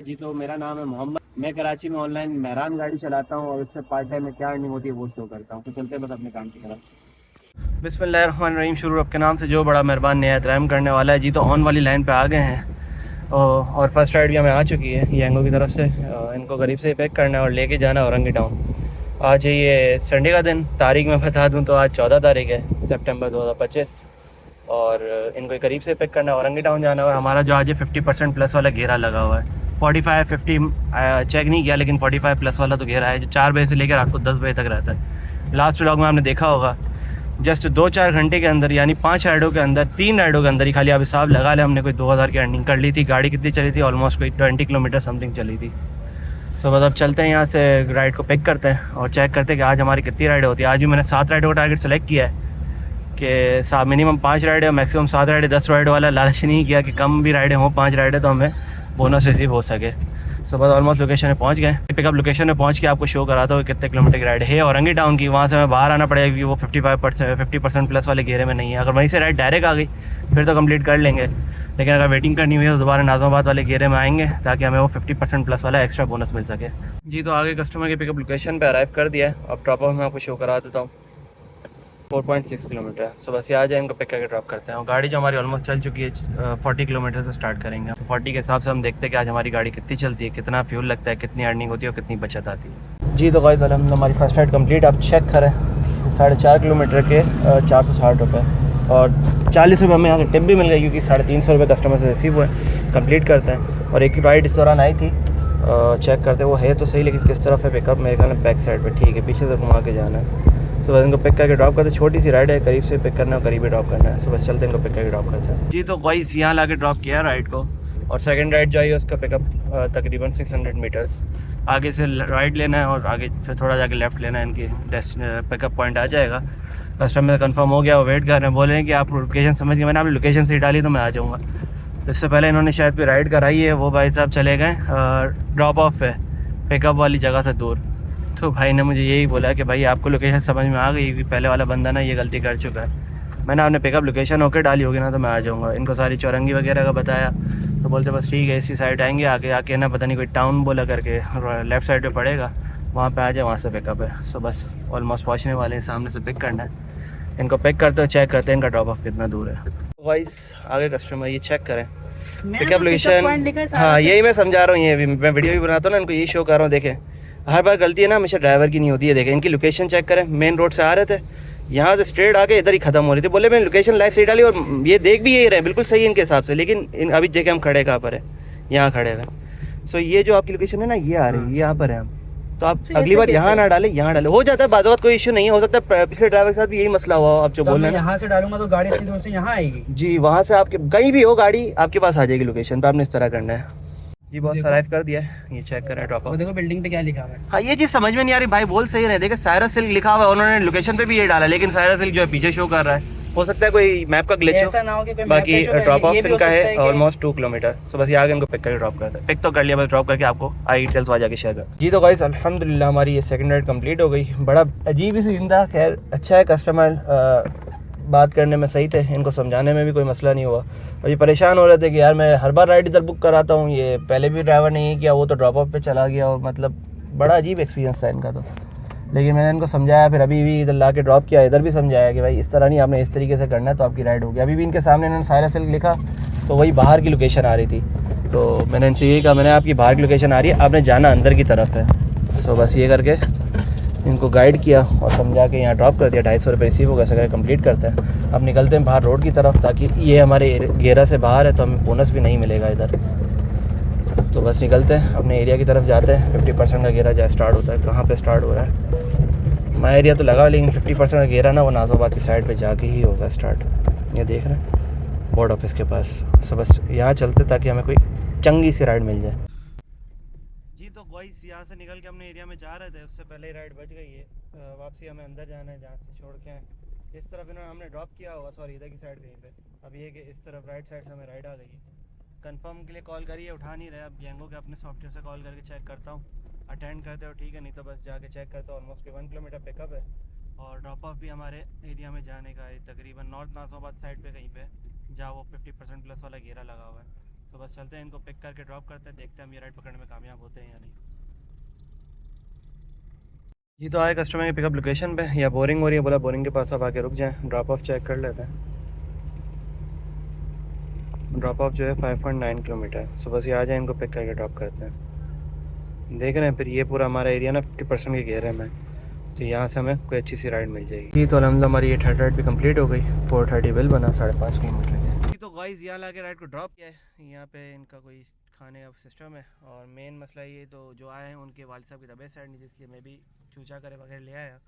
जी तो मेरा नाम है मोहम्मद। मैं कराची में ऑनलाइन मेहरान गाड़ी चलाता हूँ और उससे पार्ट टाइम में क्या अर्निंग होती है वो शो करता हूँ। तो चलते हैं बस अपने काम की तरफ। बिस्मिल्लाहिर्रहमानिर्रहीम। शुरू रब के नाम से जो बड़ा मेहरबान निहायत रहम करने वाला है। जी तो ऑन वाली लाइन पे आ गए हैं और फर्स्ट राइड भी हमें आ चुकी है येंगो की तरफ से। इनको करीब से पैक करना है और लेके जाना है औरंगी टाउन। आज ये संडे का दिन, तारीख मैं बता दूँ तो आज 14 तारीख है सितंबर 2025 और इनको करीब से पिक करना है, औरंगी टाउन जाना है। और हमारा जो आज है 50% प्लस वाला घेरा लगा हुआ है। 45-50 चेक नहीं किया लेकिन 45 प्लस वाला तो घेरा है जो 4 बजे से लेकर रात को 10 बजे तक रहता है। लास्ट व्लॉग में आपने देखा होगा जस्ट 2-4 घंटे के अंदर यानी 5 राइडों के अंदर 3 राइडों के अंदर ही खाली आप हिसाब लगा लें हमने कोई 2000 की अर्निंग कर ली थी। गाड़ी कितनी चली थी? ऑलमोस्ट कोई 20 किलोमीटर समथिंग चली थी। सो बस अब चलते हैं यहाँ से राइड को पिक करते हैं और चेक करते हैं कि आज हमारी कितनी राइड होती है। आज भी मैंने 7 राइडों का टारगेट सेलेक्ट किया है कि मिनिमम 5 राइड है, मैक्सिमम 7 राइड है। 10 राइड वाला लालच नहीं किया कि कम भी राइडें हों, 5 राइडें तो हमें बोनस रिसीव हो सके। सो बस ऑलमोस्ट लोकेशन में पहुंच गए। पिकअप लोकेशन में पहुंच के आपको शो कराता हूँ कितने किलोमीटर की राइड है औरंगी टाउन की। वहाँ से हमें बाहर आना पड़ेगा क्योंकि वो 50% प्लस वाले घेरे में नहीं है। अगर वहीं से राइड डायरेक्ट आ गई फिर तो कंप्लीट कर लेंगे, लेकिन अगर वेटिंग करनी हुई तो दोबारा नाज़माबाद वाले घेरे में आएंगे ताकि हमें वो 50% प्लस वाला एक्स्ट्रा बोनस मिल सके। जी तो आगे कस्टमर के पिकअप लोकेशन पर अराइव कर दिया है। अब ड्रॉप ऑफ में आपको शो करा देता हूँ। 4.6 किलोमीटर है। सो बस ये आ जाए, इनको पिक करके ड्रॉप करते हैं। और गाड़ी जो हमारी ऑलमोस्ट चल चुकी है 40 किलोमीटर से स्टार्ट करेंगे। तो 40 के हिसाब से हम देखते हैं कि आज हमारी गाड़ी कितनी चलती है, कितना फ्यूल लगता है, कितनी अर्निंग होती है और कितनी बचत आती है। जी तो गाइस अलहमदुलिल्लाह हमारी फर्स्ट राइड कंप्लीट। आप चेक करें 4.5 किलोमीटर के 460 रुपये और 40 रुपये हमें यहाँ से टिप भी मिल गई क्योंकि 350 रुपये कस्टमर से रिसीव हुए। कंप्लीट करते हैं। और एक राइड इस दौरान आई थी, चेक करते वो है तो सही लेकिन किस तरफ है पिकअप, मेरे ख्याल में बैक साइड पे। ठीक है, पीछे से घुमा के जाना है। तो बस इनको पिक करके ड्रॉप करते हैं। छोटी सी राइड है, करीब से पिक करना है, करीब ही ड्रॉप करना है। सो बस चलते हैं, इनको पिक करके ड्रॉप करते हैं। जी तो गाइस यहाँ ला के ड्रॉप किया राइड को और सेकंड राइड जो है उसका पिकअप तकरीबन 600 मीटर्स आगे से राइड लेना है और आगे फिर थोड़ा जाके लेफ़्ट लेना है। इनकी पिकअप पॉइंट आ जाएगा। कस्टमर कंफर्म हो गया, वो वेट कर रहे हैं, बोले हैं कि आप लोकेशन समझ गए। मैंने आपने लोकेशन से ही डाली तो मैं आ जाऊँगा। तो इससे पहले इन्होंने शायद कोई राइड कराई है, वो भाई साहब चले गए ड्रॉप ऑफ पे पिकअप वाली जगह से दूर। तो भाई ने मुझे यही बोला कि भाई आपको लोकेशन समझ में आ गई कि पहले वाला बंदा ना ये गलती कर चुका है। मैंने आपने पिकअप लोकेशन होकर डाली होगी ना तो मैं आ जाऊँगा। इनको सारी चौरंगी वगैरह का बताया तो बोलते बस ठीक है इसी साइड आएंगे, आगे आके ना पता नहीं कोई टाउन बोला करके लेफ़्ट साइड पे पड़ेगा, वहाँ पे आ जाए, वहाँ से पिकअप है। सो बस ऑलमोस्ट पहुँचने वाले हैं, सामने से पिक करना है। इनको पिक करते हो चेक करते हैं इनका ड्रॉप ऑफ कितना दूर है। वाइस आगे कस्टमर ये चेक करें पिकअप लोकेशन। हाँ यही मैं समझा रहा हूँ, ये मैं वीडियो भी बनाता हूँ ना, इनको यही शो कर रहा हूँ। देखें हर बार गलती है ना हमेशा ड्राइवर की नहीं होती है। देखें इनकी लोकेशन चेक करें, मेन रोड से आ रहे थे, यहाँ से स्ट्रेट आके इधर ही खत्म हो रही थी। बोले मैं लोकेशन लाइव से डाली और ये देख भी यही रहे, बिल्कुल सही है इनके हिसाब से। लेकिन अभी देखें हम खड़े कहाँ पर है, यहाँ खड़े हैं। सो ये जो आपकी लोकेशन है ना ये आ रही है, यहाँ पर है हम। तो आप अगली बार यहाँ ना डालें, यहाँ डालें। हो जाता है बात, कोई इशू नहीं है, हो सकता है पिछले ड्राइवर के साथ भी यही मसला हुआ हो। आप जो बोल रहे हैं यहाँ से डालूंगा तो गाड़ी सीधे से यहाँ आएगी। जी वहाँ से आपके कहीं भी हो गाड़ी आपके पास आ जाएगी लोकेशन पर। आपने इस तरह करना है। जी बहुत अराइव कर दिया है, ये चेक करें ड्रॉप ऑफ। देखो बिल्डिंग पे क्या लिखा हुआ है। हाँ ये चीज़ समझ में नहीं आ रही भाई, बोल सही रहे। देखिए साइरस सिल्क लिखा हुआ है, उन्होंने लोकेशन पे भी ये डाला लेकिन साइरस सिल्क जो है पीछे शो कर रहा है। हो सकता है कोई मैप का ग्लिच हो। बाकी ड्रॉप ऑफ इनका है ऑलमोस्ट 2 किलोमीटर। सो बस ये आगे इनको पिक करके ड्रॉप करते हैं। पिक तो कर लिया, बस ड्रॉप करके आपको आई डिटेल्स वहाँ जाके शेयर कर। जी तो गाइस अल्हम्दुलिल्लाह हमारी ये सेकंड राइड कंप्लीट हो गई। बड़ा अजीब ही सीन था, खैर अच्छा है, कस्टमर बात करने में सही थे, इनको समझाने में भी कोई मसला नहीं हुआ। और ये परेशान हो रहे थे कि यार मैं हर बार राइड इधर बुक कराता हूँ, ये पहले भी ड्राइवर नहीं किया, वो तो ड्रॉप ऑफ पे चला गया। और मतलब बड़ा अजीब एक्सपीरियंस था इनका तो। लेकिन मैंने इनको समझाया, फिर अभी भी इधर ला के ड्रॉप किया, इधर भी समझाया कि भाई इस तरह नहीं, आपने इस तरीके से करना है तो आपकी राइड होगी। अभी भी इनके सामने इन्होंने साइरस सिल्क लिखा तो वही बाहर की लोकेशन आ रही थी। तो मैंने इनसे यही कहा, मैंने आपकी बाहर की लोकेशन आ रही है, आपने जाना अंदर की तरफ है। सो बस ये करके इनको गाइड किया और समझा के यहाँ ड्रॉप कर दिया। 250 रुपये रिसीव होगा, ऐसा करके कंप्लीट करते हैं। अब निकलते हैं बाहर रोड की तरफ, ताकि ये हमारे घेरा से बाहर है तो हमें बोनस भी नहीं मिलेगा इधर। तो बस निकलते हैं अपने एरिया की तरफ जाते हैं। 50% का घेरा जहाँ स्टार्ट होता है, कहाँ पे स्टार्ट हो रहा है माई एरिया तो लगा, लेकिन 50% का घेरा ना वो नाज़ाबाद की साइड पे जाके ही होगा स्टार्ट। ये देख रहे हैं बोर्ड ऑफिस के पास। सो बस यहाँ चलते ताकि हमें कोई चंगी सी राइड मिल जाए। जी तो गाइस यहाँ से निकल के अपने एरिया में जा रहे थे, उससे पहले ही राइड बच गई है। वापसी हमें अंदर जाना है जहाँ से छोड़ के आए। इस तरफ इन्होंने हमने ड्रॉप किया होगा, सॉरी इधर की साइड कहीं पे। अब ये कि इस तरफ राइट साइड से हमें राइड आ गई है। कंफर्म के लिए कॉल करिए, उठा नहीं रहे। अब येंगो के अपने सॉफ्टवेयर से कॉल करके चेक करता हूँ, अटेंड करते हो ठीक है, नहीं तो बस जाके चेक करता हूँ। ऑलमोस्ट 1 किलोमीटर पिकअप है और ड्रॉप ऑफ भी हमारे एरिया में जाने का है, तकरीबन नॉर्थ नाज़ाबाद साइड पे कहीं पे, जहाँ वो 50% प्लस वाला घेरा लगा हुआ है। तो बस चलते हैं, इनको पिक करके ड्रॉप करते हैं, देखते हैं हम ये राइड पकड़ने में कामयाब होते हैं या नहीं। ये तो आए कस्टमर की पिकअप लोकेशन पे, या बोरिंग हो रही है, बोला बोरिंग के पास आप आके रुक जाएं, ड्रॉप ऑफ चेक कर लेते हैं। ड्रॉप ऑफ जो है 5.9 किलोमीटर। सो बस ये आ जाए, इनको पिक करके ड्रॉप करते हैं। देख रहे हैं फिर ये पूरा हमारा एरिया ना 50% के घेरे में, तो यहाँ से हमें कोई अच्छी सी राइड मिल जाएगी। तो अलहमदिल्ला हमारी ये थर्ड राइड भी कंप्लीट हो गई। 430 बिल बना 5.5 किलोमीटर के। तो गाइस यहाँ ला के राइड को ड्रॉप किया है। यहाँ पे इनका कोई खाने का सिस्टम है, और मेन मसला ये तो जो आए हैं उनके वालिद साहब की तबीयत साइड नहीं, इसलिए मैं भी चूचा करे वगैरह ले आया।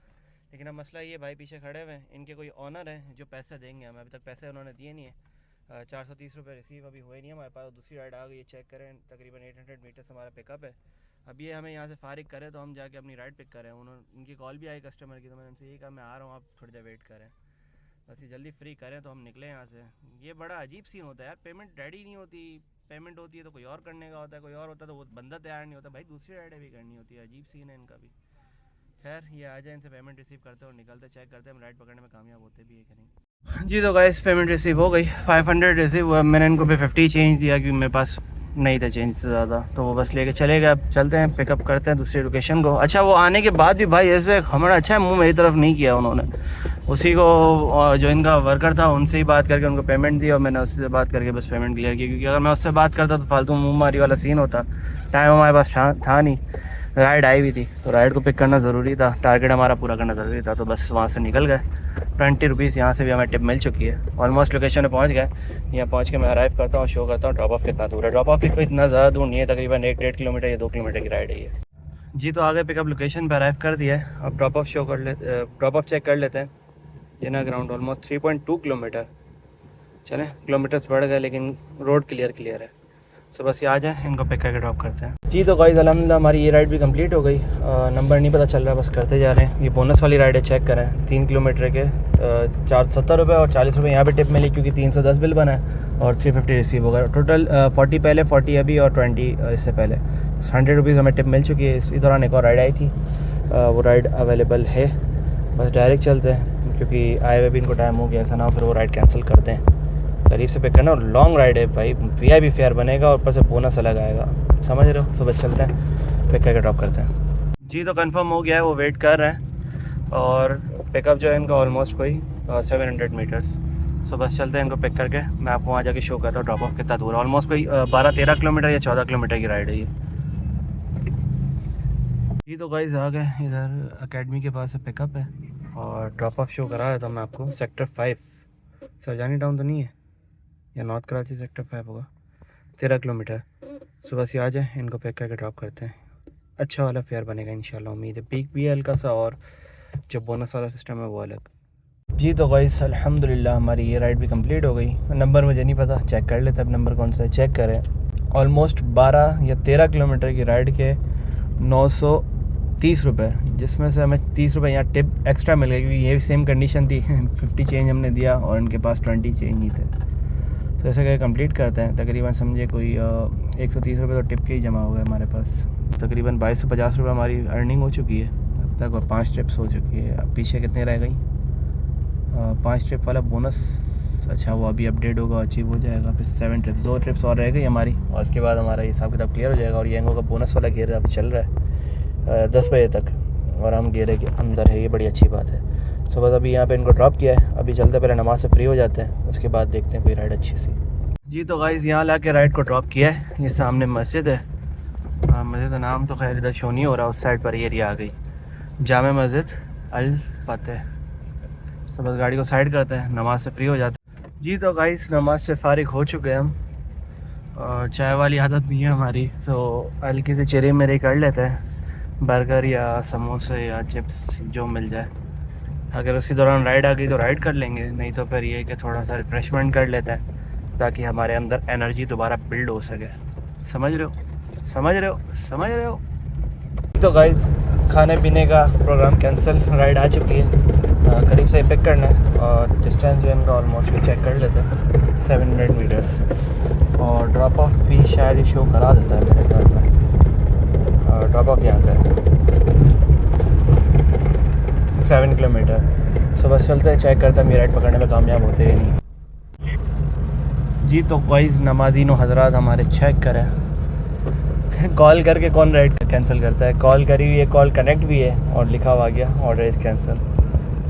लेकिन अब मसला ये, भाई पीछे खड़े हुए हैं, इनके कोई ऑनर है जो पैसे देंगे हमें, अभी तक पैसे उन्होंने दिए नहीं है। 430 रुपये रिसीव अभी हुए नहीं हमारे पास। दूसरी राइड आ गई है, चेक करें, तकरीबन 800 मीटर्स हमारा पिकअप है। अब ये हमें यहाँ से फारिग करें तो हम जाके अपनी राइड पिक करें। उन्होंने, उनकी कॉल भी आई कस्टमर की, तो मैंने उनसे यही कहा मैं आ रहा हूँ, आप थोड़ी देर वेट करें, बस ये जल्दी फ्री करें तो हम निकले यहाँ से। ये बड़ा अजीब सीन होता है यार, पेमेंट रेडी नहीं होती, पेमेंट होती है तो कोई और करने का होता है, कोई और होता है तो वो बंदा तैयार नहीं होता, भाई दूसरी राइडें भी करनी होती है। अजीब सीन है इनका भी। खैर ये आ जाए, इनसे पेमेंट रिसीव करते और निकलते, चेक करते हैं हम राइड पकड़ने में कामयाब होते भी है कि नहीं। जी तो गाइस पेमेंट रिसीव हो गई, 500 रिसीव हुआ। मैंने इनको पे 50 चेंज दिया क्योंकि मेरे पास नहीं था चेंज से ज़्यादा, तो वो बस लेके चले गए। अब चलते हैं, पिकअप करते हैं दूसरी लोकेशन को। अच्छा वो आने के बाद भी भाई ऐसे हमारा अच्छा मुंह मेरी तरफ नहीं किया उन्होंने। उसी को जो इनका वर्कर था उनसे ही बात करके उनको पेमेंट दी, और मैंने उससे से बात करके बस पेमेंट क्लियर की, क्योंकि अगर मैं उससे बात करता तो फालतू मुँह मारी वाला सीन होता। टाइम हमारे पास था नहीं, राइड आई भी थी तो राइड को पिक करना ज़रूरी था, टारगेट हमारा पूरा करना ज़रूरी था, तो बस वहाँ से निकल गए। 20 रुपीज़ यहाँ से भी हमें टिप मिल चुकी है। ऑलमोस्ट लोकेशन पे पहुँच गए। यहाँ पहुँच के मैं अराइव करता हूँ, शो करता हूँ ड्रॉप ऑफ कितना दूर है। ड्रॉप ऑफ भी कोई इतना ज़्यादा दूर नहीं है, तकरीबन 1-1.5 किलोमीटर या 2 किलोमीटर की राइड है ये। जी तो आगे पिकअप लोकेशन पर अराइव कर दिया है। अब ड्रॉप ऑफ शो कर ले, ड्रॉप ऑफ चेक कर लेते हैं। जेना ग्राउंड ऑलमोस्ट 3.2 किलोमीटर। चलें किलोमीटर्स बढ़ गए लेकिन रोड क्लियर है। सो बस ये आ जाए, इनको पिक करके ड्रॉप करते हैं। जी तो गाइस अल्हम्दुलिल्लाह हमारी ये राइड भी कंप्लीट हो गई। नंबर नहीं पता चल रहा, बस करते जा रहे हैं। ये बोनस वाली राइड है, चेक करें। 3 किलोमीटर के 470 रुपये और 40 रुपये यहाँ पे टिप मिली, क्योंकि 310 बिल बना है और 350 रिसीव होगा। टोटल 40 पहले, 40 अभी और 20 इससे पहले। 100 रुपीज़ हमें टिप मिल चुकी है। इसी दौरान एक और राइड आई थी, वो राइड अवेलेबल है। बस डायरेक्ट चलते हैं, क्योंकि आए हुए भी इनको टाइम हो गया, ऐसा ना हो फिर वो राइड कैंसिल करते हैं। करीब से पिक करना, और लॉन्ग राइड है भाई, VIP फेयर बनेगा और ऊपर से बोनस अलग आएगा, समझ रहे हो। सुबह चलते हैं, पिक करके ड्रॉप करते हैं। जी तो कंफर्म हो गया है, वो वेट कर रहे हैं, और पिकअप जो है इनका ऑलमोस्ट कोई 700 मीटर्स। सो बस चलते हैं, इनको पिक करके मैं आपको वहाँ जाके शो करता हूँ ड्रॉप ऑफ कितना दूर है। ऑलमोस्ट कोई 12-13 किलोमीटर या 14 किलोमीटर की राइड है ये। जी तो गाइस आ गए, इधर अकेडमी के पास से पिकअप है और ड्रॉप ऑफ शो करा है, तो मैं आपको सेक्टर 5 सरजानी टाउन तो नहीं है, या नॉर्थ कराची सेक्टर 5 होगा, 13 किलोमीटर। सुबह से आ जाए, इनको पैक करके ड्रॉप करते हैं। अच्छा वाला फेयर बनेगा इंशाल्लाह, उम्मीद है। पीक भी है हल्का सा, और जो बोनस वाला सिस्टम है वो अलग। जी तो गाइस अल्हम्दुलिल्लाह हमारी ये राइड भी कंप्लीट हो गई। नंबर मुझे नहीं पता, चेक कर लेते अब नंबर कौन सा है, चेक करें। ऑलमोस्ट 12 या 13 किलोमीटर की राइड के 930 रुपये, जिसमें से हमें 30 रुपये यहाँ टिप एक्स्ट्रा मिल गई, क्योंकि ये सेम कंडीशन थी। 50 चेंज हमने दिया और इनके पास 20 चेंज ही थे। तो ऐसे करके कंप्लीट करते हैं। तकरीबन समझे कोई 130 रुपये तो टिप के ही जमा हो गए हमारे पास। तकरीबन 2250 रुपये हमारी अर्निंग हो चुकी है अब तक, और 5 ट्रिप्स हो चुकी है। अब पीछे कितने रह गई? 5 ट्रिप वाला बोनस, अच्छा वो अभी अपडेट होगा, अचीव हो जाएगा। फिर 7 ट्रिप्स, 2 ट्रिप्स और रह गई हमारी, और उसके बाद हमारा हिसाब किताब क्लियर हो जाएगा। और येंगो का बोनस वाला घेरा अब चल रहा है 10 बजे तक, और हम घेरे के अंदर है, ये बड़ी अच्छी बात है। सो बस अभी यहाँ पे इनको ड्रॉप किया है, अभी चलते पहले नमाज से फ्री हो जाते हैं, उसके बाद देखते हैं कोई राइड अच्छी सी। जी तो गाइज़ यहाँ ला के राइड को ड्रॉप किया है। ये सामने मस्जिद है, मस्जिद का नाम तो खैर इधर शो नहीं हो रहा, उस साइड पर एरिया आ गई, जामे मस्जिद अल फतेह। सो बस गाड़ी को साइड करते हैं, नमाज से फ्री हो जाते हैं। जी तो गाइज़ नमाज से फारिग हो चुके हैं हम, और चाय वाली आदत नहीं है हमारी, तो हल्की सी चेरी मेरी कर लेते हैं, बर्गर या समोसे या चिप्स जो मिल जाए। अगर उसी दौरान राइड आ गई तो राइड कर लेंगे, नहीं तो फिर ये कि थोड़ा सा रिफ्रेशमेंट कर लेते हैं, ताकि हमारे अंदर एनर्जी दोबारा बिल्ड हो सके। समझ रहे हो। तो गाइज़ खाने पीने का प्रोग्राम कैंसिल, राइड आ चुकी है। करीब से पिक करना है, और डिस्टेंस जो है इनका ऑलमोस्ट चेक कर लेते हैं 700 मीटर्स, और ड्रॉप ऑफ भी शायद ही शो करा देता है मेरे ख्याल में। ड्रॉप ऑफ यहाँ का है 7 किलोमीटर। सो बस चलते हैं, चेक करते हैं मेरी राइड पकड़ने में कामयाब होते हैं नहीं। जी तो गाइस नमाज़ीन व हज़रात हमारे चेक करें कॉल करके कौन राइड कैंसिल करता है। कॉल करी हुई है, कॉल कनेक्ट भी है और लिखा हुआ गया ऑर्डर इज़ कैंसिल।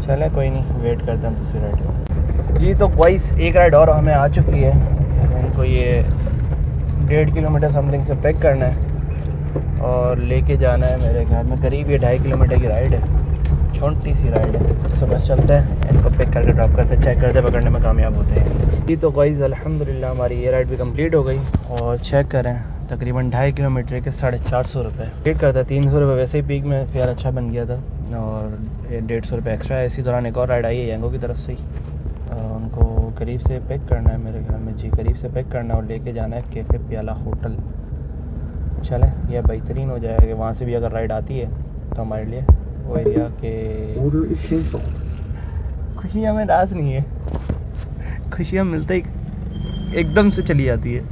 चलें कोई नहीं, वेट करते हैं दूसरी राइड का। जी तो गाइस एक राइड और हमें आ चुकी है। इनको ये 1.5 किलोमीटर समथिंग से पिक करना है और लेके जाना है। मेरे ख्याल में करीब ये 2.5 किलोमीटर की राइड है, छोटी सी राइड है। तो बस चलते हैं, इनको पिक करके ड्रॉप करते हैं, चेक करते हैं पकड़ने में कामयाब होते हैं। जी तो गाइस अल्हम्दुलिल्लाह हमारी ये राइड भी कंप्लीट हो गई और चेक करें तकरीबन 2.5 किलोमीटर के 450 रुपये वेट करता। 300 रुपये वैसे ही पीक में फेयर अच्छा बन गया था और 150 रुपये एक्स्ट्रा है। इसी दौरान एक और राइड आई है यंगो की तरफ से ही। उनको करीब से पिक करना है मेरे ख्याल में। जी करीब से पिक करना है और लेके जाना है कैफ़े प्याला होटल। चलें यह बेहतरीन हो जाएगा। वहाँ से भी अगर राइड आती है तो हमारे लिए वो एरिया के खुशियाँ में राज नहीं है, खुशियाँ मिलते ही एकदम से चली जाती है।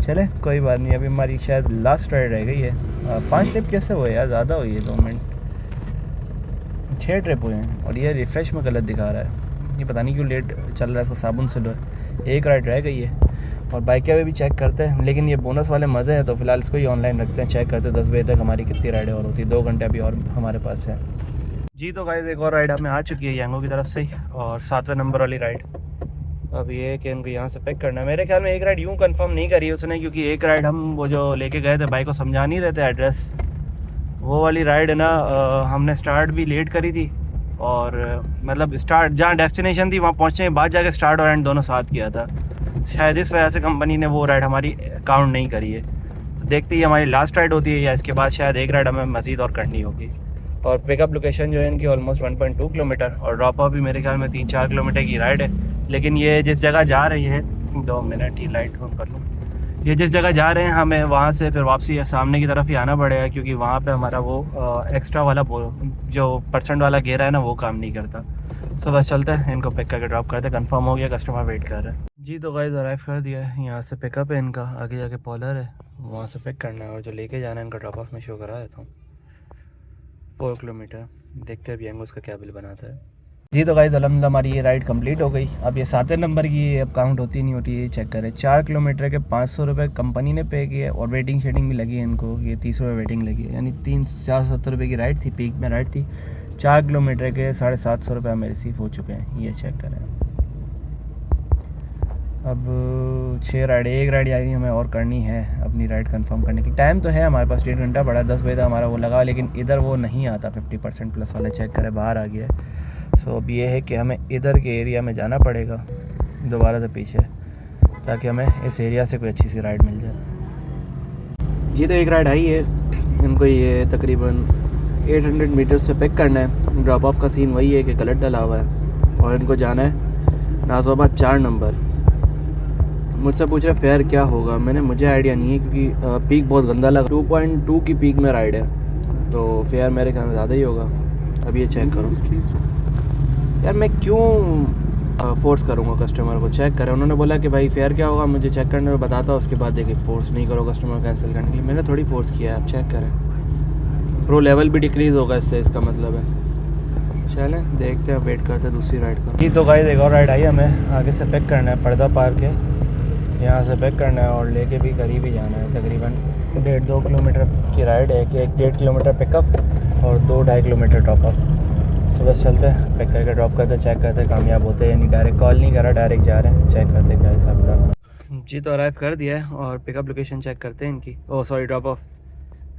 चले कोई बात नहीं, अभी हमारी शायद लास्ट राइड रह गई है। 5 ट्रिप कैसे हुए यार, ज़्यादा हुई है 2 मिनट। 6 ट्रिप हुए हैं और ये रिफ़्रेश में गलत दिखा रहा है। ये पता नहीं क्यों लेट चल रहा है, इसका साबुन से लो। एक राइड रह गई है और बाइक में भी चेक करते हैं, लेकिन ये बोनस वाले मज़े हैं तो फ़िलहाल इसको ही ऑनलाइन रखते हैं। चेक करते हैं 10 बजे तक हमारी कितनी राइडें और होती है। 2 घंटे अभी और हमारे पास है। जी तो गाइस एक और राइड हमें आ चुकी है यंगो की तरफ से ही और 7वें नंबर वाली राइड। अब ये है कि इनको यहाँ से पिक करना है। मेरे ख्याल में एक राइड यूँ कंफर्म नहीं करी उसने, क्योंकि एक राइड हम वो जो लेके गए थे भाई को समझा नहीं रहे थे एड्रेस, वो वाली राइड है ना। हमने स्टार्ट भी लेट करी थी और मतलब स्टार्ट जहाँ डेस्टिनेशन थी वहाँ पहुँचने के बाद जाके स्टार्ट और एंड दोनों साथ किया था। शायद इस वजह से कंपनी ने वो राइड हमारी काउंट नहीं करी है। तो देखते ही हमारी लास्ट राइड होती है या इसके बाद शायद एक राइड हमें मज़ीद और करनी होगी। और पिकअप लोकेशन जो है इनकी ऑलमोस्ट 1.2 किलोमीटर और ड्रॉप ऑफ भी मेरे ख्याल में 3-4 किलोमीटर की राइड है। लेकिन ये जिस जगह जा रही है 2 मिनट ही लाइट ऑन कर लूँ। ये जिस जगह जा रहे हैं हमें वहाँ से फिर वापसी सामने की तरफ ही आना पड़ेगा, क्योंकि वहाँ पे हमारा वो एक्स्ट्रा वाला जो % वाला घेरा है ना वो काम नहीं करता। तो बस चलते हैं, इनको पिक करके ड्रॉप करते हैं। कंफर्म हो गया, कस्टमर वेट कर रहे हैं। जी तो गाइस अराइव कर दिया है। यहाँ से पिकअप है इनका, आगे जाके पॉलर है, वहाँ से पिक करना है और जो लेके जाना है इनका ड्रॉप ऑफ में शो करा देता हूँ। 4 किलोमीटर देखते हैं अभी यंगो उसका क्या बिल बनाता है। जी तो गाइस अल्हम्दुलिल्लाह हमारी ये राइड कंप्लीट हो गई। अब ये 7वें नंबर की अब काउंट होती नहीं होती है, चेक करें। 4 किलोमीटर के 500 रुपये कंपनी ने पे किए और वेटिंग शेटिंग भी लगी है इनको। ये 30 रुपये वेटिंग लगी है, यानी 470 रुपये की राइड थी, पीक में राइड थी। 4 किलोमीटर के 750 रुपये हमें रिसीव हो चुके हैं, ये चेक करें। अब 6 राइड, एक राइड यानी हमें और करनी है अपनी राइड कंफर्म करने की। टाइम तो है हमारे पास, 1.5 घंटा पड़ा, 10 बजे तक हमारा वो लगा, लेकिन इधर वो नहीं आता 50% प्लस वाला। चेक करें बाहर आ गया है। सो अब ये है कि हमें इधर के एरिया में जाना पड़ेगा दोबारा से पीछे, ताकि हमें इस एरिया से कोई अच्छी सी राइड मिल जाए। जी तो एक राइड आई है, इनको ये तकरीबन 800 मीटर से पिक करना है। ड्रॉप ऑफ का सीन वही है कि गलत डला हुआ है और इनको जाना है नाज़िमाबाद 4 नंबर। मुझसे पूछ रहे फेयर क्या होगा, मुझे आइडिया नहीं है, क्योंकि पीक बहुत गंदा लगा। 2.2 की पीक में राइड है तो फेयर मेरे ख्याल में ज़्यादा ही होगा। अब ये चेक करो यार, मैं क्यों फोर्स करूँगा कस्टमर को। चेक करें, उन्होंने बोला कि भाई फेयर क्या होगा मुझे चेक करने में बताता, उसके बाद देखिए फोर्स नहीं करो कस्टमर कैंसिल करने के लिए। मैंने थोड़ी फोर्स किया है। आप चेक करें, प्रो लेवल भी डिक्रीज़ होगा इससे, इसका मतलब है। चलें देखते हैं, वेट करते हैं दूसरी राइड का। जी तो गाइस एक और राइड आई, हमें आगे से पिक करना है पर्दा पार के, यहाँ से पिक करना है और लेके भी करीब ही जाना है। तकरीबन 1.5-2 किलोमीटर की राइड है कि 1.5 किलोमीटर पिकअप और 2-2.5 किलोमीटर ड्रॉप ऑफ। सो बस चलते हैं, पिक करके ड्रॉप करते, चेक करते कामयाब होते हैं, यानी डायरेक्ट कॉल नहीं करा, डायरेक्ट जा रहे हैं। चेक करते क्या हिसाब का। जी तो अराइव कर दिया है और पिकअप लोकेशन चेक करते हैं इनकी। Drop of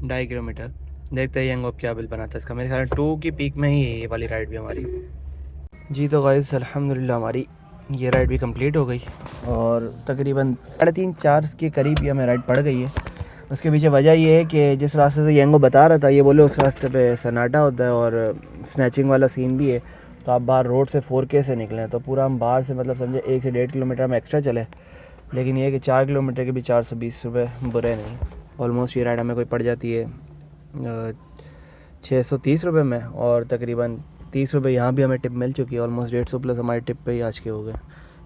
2.5 kilometre. देखते हैं यंगो क्या बिल बनाता है इसका। मेरे ख्याल 2 की पीक में ही ये वाली राइड भी हमारी। जी तो गाइस अल्हम्दुलिल्लाह हमारी ये राइड भी कंप्लीट हो गई और तकरीबन 3.5-4 के करीब ही हमें राइड पड़ गई है। उसके पीछे वजह ये है कि जिस रास्ते से यंगो बता रहा था, ये बोले उस रास्ते पे सन्नाटा होता है और स्नैचिंग वाला सीन भी है, तो आप बाहर रोड से 4K से निकलें तो पूरा हम बाहर से मतलब समझे 1 से 1.5 किलोमीटर में एक्स्ट्रा चले। लेकिन ये है कि 4 किलोमीटर के भी 420 रुपये बुरे नहीं। ऑलमोस्ट ये राइड हमें कोई पड़ जाती है 630 रुपये में और तकरीबन 30 रुपये यहाँ भी हमें टिप मिल चुकी है। ऑलमोस्ट 150 प्लस हमारे टिप पे ही आज के हो गए।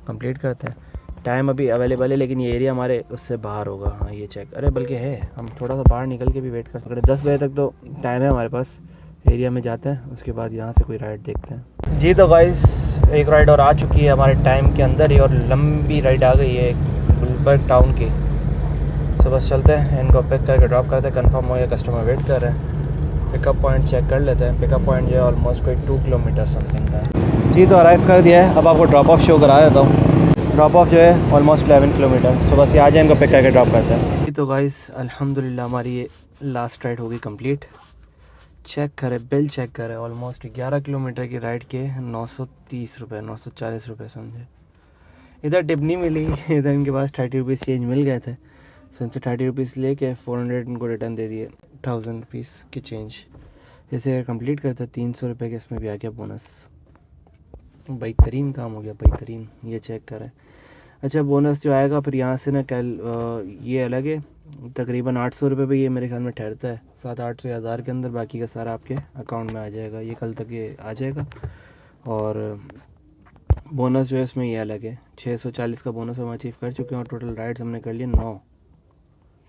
कंप्लीट करते हैं। टाइम अभी अवेलेबल है लेकिन ये एरिया हमारे उससे बाहर होगा। हाँ ये चेक, अरे बल्कि है, हम थोड़ा सा बाहर निकल के भी वेट कर सकते हैं। 10 बजे तक तो टाइम है हमारे पास। एरिया में जाते हैं, उसके बाद यहाँ से कोई राइड देखते हैं। जी तो गाइस एक राइड और आ चुकी है हमारे टाइम के अंदर ही और लंबी राइड आ गई है। गुलबर्ग टाउन की। सो बस चलते हैं, इनको पिक करके ड्रॉप करते हैं। कंफर्म हो गया, कस्टमर वेट कर रहे हैं। पिकअप पॉइंट चेक कर लेते हैं। पिकअप पॉइंट जो है ऑलमोस्ट कोई 2 किलोमीटर समथिंग का है। जी तो अराइव कर दिया है। अब आपको ड्रॉप ऑफ शो करा देता हूँ। ड्रॉप ऑफ जो है ऑलमोस्ट 11 किलोमीटर। सो बस ये आ जाए, इनको पिक करके ड्रॉप करते हैं। जी तो गाइस अल्हम्दुलिल्लाह हमारी ये लास्ट राइड होगी कंप्लीट। चेक करें, बिल चेक करें, ऑलमोस्ट 11 किलोमीटर की राइड के 930 रुपये, 940 रुपये समझे। इधर टिप नहीं मिली, इधर इनके पास 30 रुपीज़ चेंज मिल गए थे। सो इनसे 30 रुपीज़ लेके 400 इनको रिटर्न दे दिए, 1000 रुपीज़ के चेंज। इसे कंप्लीट करते 300 रुपये के इसमें भी आ गया बोनस। बेहतरीन काम हो गया, बेहतरीन। ये चेक करें। अच्छा बोनस जो आएगा फिर यहाँ से ना कल ये अलग है, तकरीबन 800 रुपये पे ये मेरे ख्याल में ठहरता है, 700-800 या 1000 के अंदर। बाकी का सारा आपके अकाउंट में आ जाएगा, ये कल तक ये आ जाएगा। और बोनस जो है इसमें ये अलग है, 640 का बोनस हम अचीव कर चुके हैं और टोटल राइड्स हमने कर लिए 9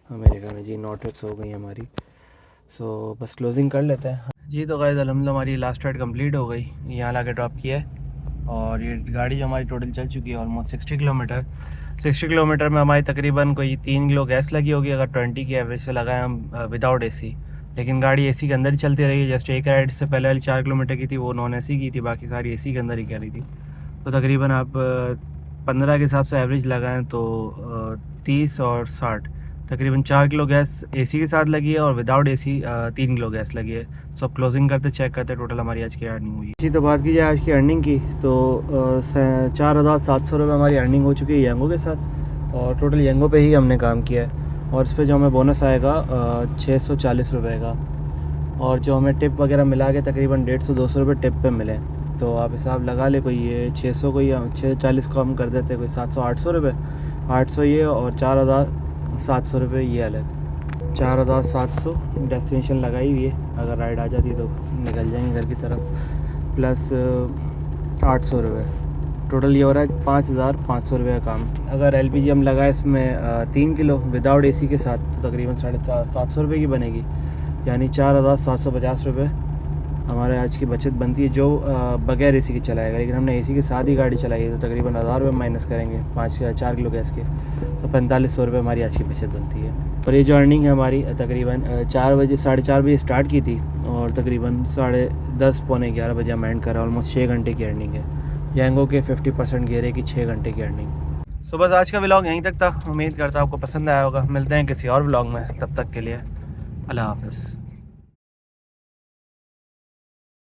मेरे ख्याल में जी 9 ट्रिप्स हो गई हमारी। सो बस क्लोजिंग कर लेते हैं जी। तो गाइस अल्हम्दुलिल्लाह हमारी लास्ट राइड कंप्लीट हो गई, यहाँ ला के ड्रॉप किया है। और ये गाड़ी जो हमारी टोटल चल चुकी है ऑलमोस्ट 60 किलोमीटर। 60 किलोमीटर में हमारी तकरीबन कोई 3 किलो गैस लगी होगी, अगर 20 की एवरेज से लगाएं हम विदाउट एसी। लेकिन गाड़ी एसी के अंदर ही चलती रही है। जस्ट एक राइड से पहले वाली 4 किलोमीटर की थी वो नॉन एसी की थी, बाकी सारी एसी के अंदर ही करी थी। तो तकरीबन आप 15 के हिसाब से एवरेज लगाएं तो 30 और 60, तकरीबन 4 किलो गैस एसी के साथ लगी है और विदाउट एसी 3 किलो गैस लगी है। सब क्लोजिंग करते चेक करते टोटल हमारी आज की अर्निंग हुई जी। तो बात की जाए आज की अर्निंग की तो 4700 रुपये हमारी अर्निंग हो चुकी है येंगो के साथ। और टोटल येंगो पे ही हमने काम किया है। और इस पर जो हमें बोनस आएगा 640 रुपये का। और जो हमें टिप वगैरह मिला के तकरीबन 150-200 रुपये टिप पे मिले। तो आप हिसाब लगा ले, कोई ये 600 कोई 640 को हम कर देते कोई 700-800 रुपये। 800 ये और 4700 रुपये ये अलग। 4700 डेस्टिनेशन लगाई हुई है, अगर राइड आ जाती तो निकल जाएंगे घर की तरफ। प्लस 800 रुपये टोटल ये हो रहा है 5500 रुपये का काम। अगर LPG हम लगाए इसमें 3 किलो विदाउट एसी के साथ तो तकरीबन 750 रुपये की बनेगी, यानी 4750 रुपये हमारे आज की बचत बनती है जो बगैर एसी के चलाएगा। लेकिन हमने एसी के साथ ही गाड़ी चलाई है तो तकरीबन 1000 रुपये माइनस करेंगे 4 किलो गैस के, तो 4500 रुपये हमारी आज की बचत बनती है। और ये जो अर्निंग है हमारी तकरीबन 4 बजे 4:30 बजे स्टार्ट की थी और तकरीबन 10:30 पौने 11 बजे हम एंड करा। ऑलमोस्ट 6 घंटे की अर्निंग है। येंगो के 50% गेरे की 6 घंटे की अर्निंग। सो बस आज का व्लॉग यहीं तक था। उम्मीद करता हूँ आपको पसंद आया होगा। मिलते हैं किसी और व्लॉग में, तब तक के लिए अल्लाह हाफ़िज़।